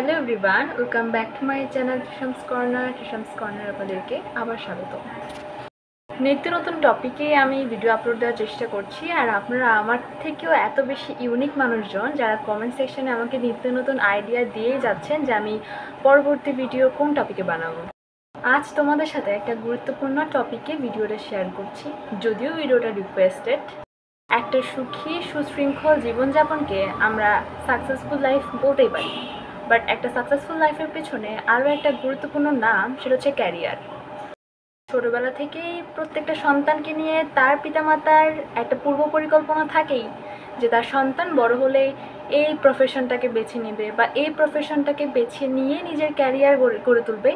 Hello everyone, welcome back to my channel Trisham's corner আপনাদেরকে আবার স্বাগত। নিত্য নতুন টপিকে আমি ভিডিও আপলোড দেওয়ার চেষ্টা করছি, আর আপনারা আমার থেকেও এত বেশি ইউনিক মানুষজন যারা কমেন্ট সেকশনে আমাকে নিত্য নতুন আইডিয়া দিয়েই যাচ্ছেন যে আমি পরবর্তী ভিডিও কোন টপিকে বানাবো। আজ তোমাদের সাথে একটা গুরুত্বপূর্ণ টপিকে ভিডিওটা শেয়ার করছি, যদিও ভিডিওটা রিকোয়েস্টেড। একটা সুখী সুশৃঙ্খল জীবনযাপনকে আমরা সাকসেসফুল লাইফ বলতেই পারি, বাট একটা সাকসেসফুল লাইফের পেছনে আরও একটা গুরুত্বপূর্ণ নাম, সেটা হচ্ছে ক্যারিয়ার। ছোটোবেলা থেকেই প্রত্যেকটা সন্তানকে নিয়ে তার পিতামাতার একটা পূর্ব পরিকল্পনা থাকেই যে তার সন্তান বড় হলে এই প্রফেশনটাকে বেছে নেবে বা এই প্রফেশনটাকে বেছে নিয়ে নিজের ক্যারিয়ার গড়ে তুলবে,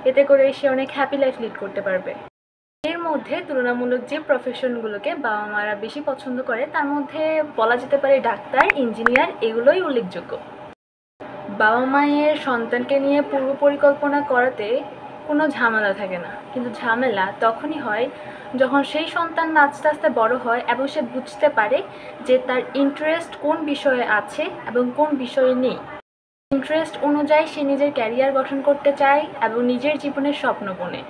এতে করে সে অনেক হ্যাপি লাইফ লিড করতে পারবে। এর মধ্যে তুলনামূলক যে প্রফেশনগুলোকে বাবা মারা বেশি পছন্দ করে তার মধ্যে বলা যেতে পারে ডাক্তার, ইঞ্জিনিয়ার, এগুলোই উল্লেখযোগ্য। বাবা মায়ের সন্তানকে নিয়ে পূর্ব পরিকল্পনা করাতে কোনো ঝামেলা থাকে না, কিন্তু ঝামেলা তখনই হয় যখন সেই সন্তান আস্তে আস্তে বড় হয় এবং সে বুঝতে পারে যে তার ইন্টারেস্ট কোন বিষয়ে আছে এবং কোন বিষয়ে নেই। ইন্টারেস্ট অনুযায়ী সে নিজের ক্যারিয়ার গঠন করতে চায় এবং নিজের জীবনের স্বপ্ন বোনে।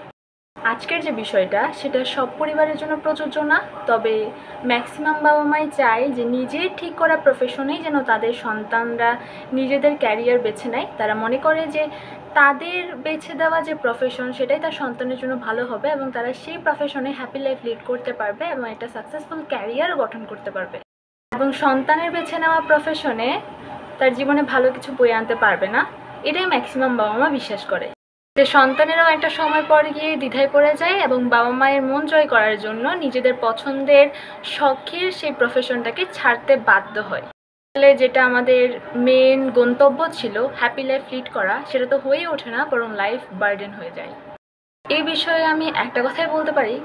আজকের যে বিষয়টা সেটা সব পরিবারের জন্য প্রযোজ্য না, তবে ম্যাক্সিমাম বাবা মাই চায় যে নিজের ঠিক করা প্রফেশনেই যেন তাদের সন্তানরা নিজেদের ক্যারিয়ার বেছে নেয়। তারা মনে করে যে তাদের বেছে দেওয়া যে প্রফেশন সেটাই তার সন্তানের জন্য ভালো হবে এবং তারা সেই প্রফেশনে হ্যাপি লাইফ লিড করতে পারবে এবং একটা সাকসেসফুল ক্যারিয়ার গঠন করতে পারবে। এবং সন্তানের বেছে নেওয়া প্রফেশনে তার জীবনে ভালো কিছু বয়ে আনতে পারবে না, এটাই ম্যাক্সিমাম বাবা মা বিশ্বাস করে। যে সন্তানেরাও একটা সময় পর গিয়ে দ্বিধায় পড়ে যায় এবং বাবা মায়ের মন জয় করার জন্য নিজেদের পছন্দের শখের সেই প্রফেশনটাকে ছাড়তে বাধ্য হয়। তাহলে যেটা আমাদের মেন গন্তব্য ছিল হ্যাপি লাইফ লিড করা, সেটা তো হয়ে ওঠে না, বরং লাইফ বার্ডেন হয়ে যায়। এই বিষয়ে আমি একটা কথাই বলতে পারি,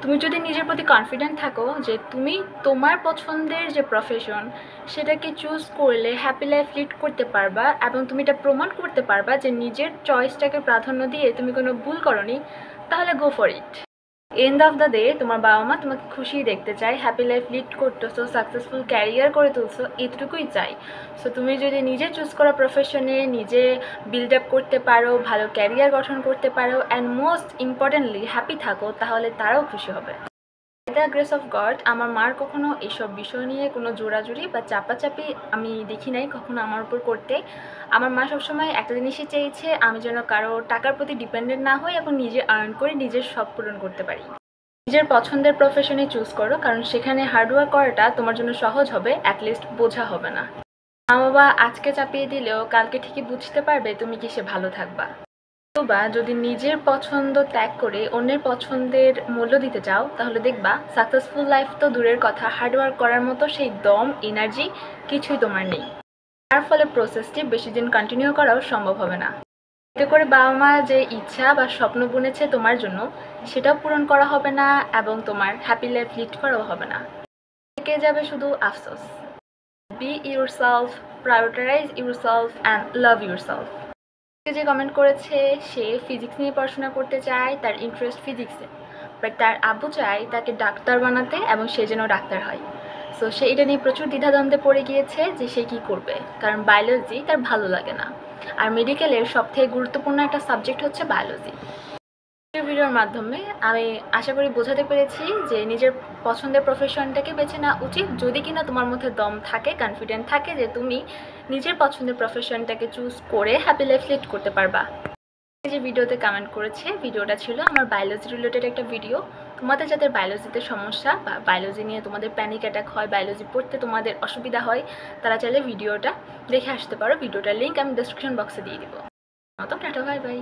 তুমি যদি নিজের প্রতি কনফিডেন্ট থাকো যে তুমি তোমার পছন্দের যে প্রফেশন সেটাকে চুজ করলে হ্যাপি লাইফ লিড করতে পারবা এবং তুমি এটা প্রমাণ করতে পারবা যে নিজের চয়েসটাকে প্রাধান্য দিয়ে তুমি কোনো ভুল করনি, তাহলে go for it. End of the day তোমার বাবা মা তোমাকে খুশি দেখতে চায়, হ্যাপি লাইফ লিড করতেছো, সাকসেসফুল ক্যারিয়ার করে তুলছো, এতটুকুই চাই। সো তুমি যদি নিজে চুজ করা প্রফেশনে নিজে বিল্ড আপ করতে পারো, ভালো ক্যারিয়ার গঠন করতে পারো অ্যান্ড মোস্ট ইম্পর্টেন্টলি হ্যাপি থাকো, তাহলে তারাও খুশি হবে। দ্য গ্রেস অফ গড, আমার মার কখনো এইসব বিষয় নিয়ে কোনো জোরাজুরি বা চাপাচাপি আমি দেখি নাই কখনো আমার উপর করতে। আমার মা সবসময় একটা জিনিসই চেয়েছে, আমি যেন কারো টাকার প্রতি ডিপেন্ডেন্ট না হই এবং নিজে আর্ন করে নিজের শখ পূরণ করতে পারি। নিজের পছন্দের প্রফেশনে চুজ করো, কারণ সেখানে হার্ডওয়ার্ক করাটা তোমার জন্য সহজ হবে, অ্যাটলিস্ট বোঝা হবে না। মা বাবা আজকে চাপিয়ে দিলেও কালকে ঠিকই বুঝতে পারবে তুমি কিসে ভালো থাকবা। বা যদি নিজের পছন্দ ত্যাগ করে অন্যের পছন্দের মূল্য দিতে চাও, তাহলে দেখবা সাকসেসফুল লাইফ তো দূরের কথা, হার্ডওয়ার্ক করার মতো সেই দম, এনার্জি কিছুই তোমার নেই। তার ফলে প্রসেসটি বেশি দিন কন্টিনিউ করাও সম্ভব হবে না। এতে করে বাবা মা যে ইচ্ছা বা স্বপ্ন বুনেছে তোমার জন্য সেটাও পূরণ করা হবে না এবং তোমার হ্যাপি লাইফ লিড করাও হবে না। থেকে যাবে শুধু আফসোস। Be yourself, prioritise yourself and love yourself. যে কমেন্ট করেছে সে ফিজিক্স নিয়ে পড়াশোনা করতে চায়, তার ইন্টারেস্ট ফিজিক্সে, বাট তার আব্বু চায় তাকে ডাক্তার বানাতে এবং সে যেন ডাক্তার হয়। সো সে এটা নিয়ে প্রচুর দ্বিধাদ্বন্দ্বে পড়ে গিয়েছে যে সে কী করবে, কারণ বায়োলজি তার ভালো লাগে না, আর মেডিকেলের সবথেকে গুরুত্বপূর্ণ একটা সাবজেক্ট হচ্ছে বায়োলজি। ভিডিওর মাধ্যমে আমি আশা করি বোঝাতে পেরেছি যে নিজের পছন্দের প্রফেশনটাকে বেছে নেওয়া উচিত, যদি কিনা তোমার মধ্যে দম থাকে, কনফিডেন্ট থাকে যে তুমি নিজের পছন্দের প্রফেশনটাকে চুজ করে হ্যাপি লাইফ লিড করতে পারবা। যে ভিডিওতে কমেন্ট করেছে, ভিডিওটা ছিল আমার বায়োলজি রিলেটেড একটা ভিডিও। তোমাদের যাদের বায়োলজিতে সমস্যা বা বায়োলজি নিয়ে তোমাদের প্যানিক অ্যাটাক হয়, বায়োলজি পড়তে তোমাদের অসুবিধা হয়, তারা চাইলে ভিডিওটা দেখে আসতে পারো। ভিডিওটার লিঙ্ক আমি ডেসক্রিপশন বক্সে দিয়ে দিব। Tata, bye bye.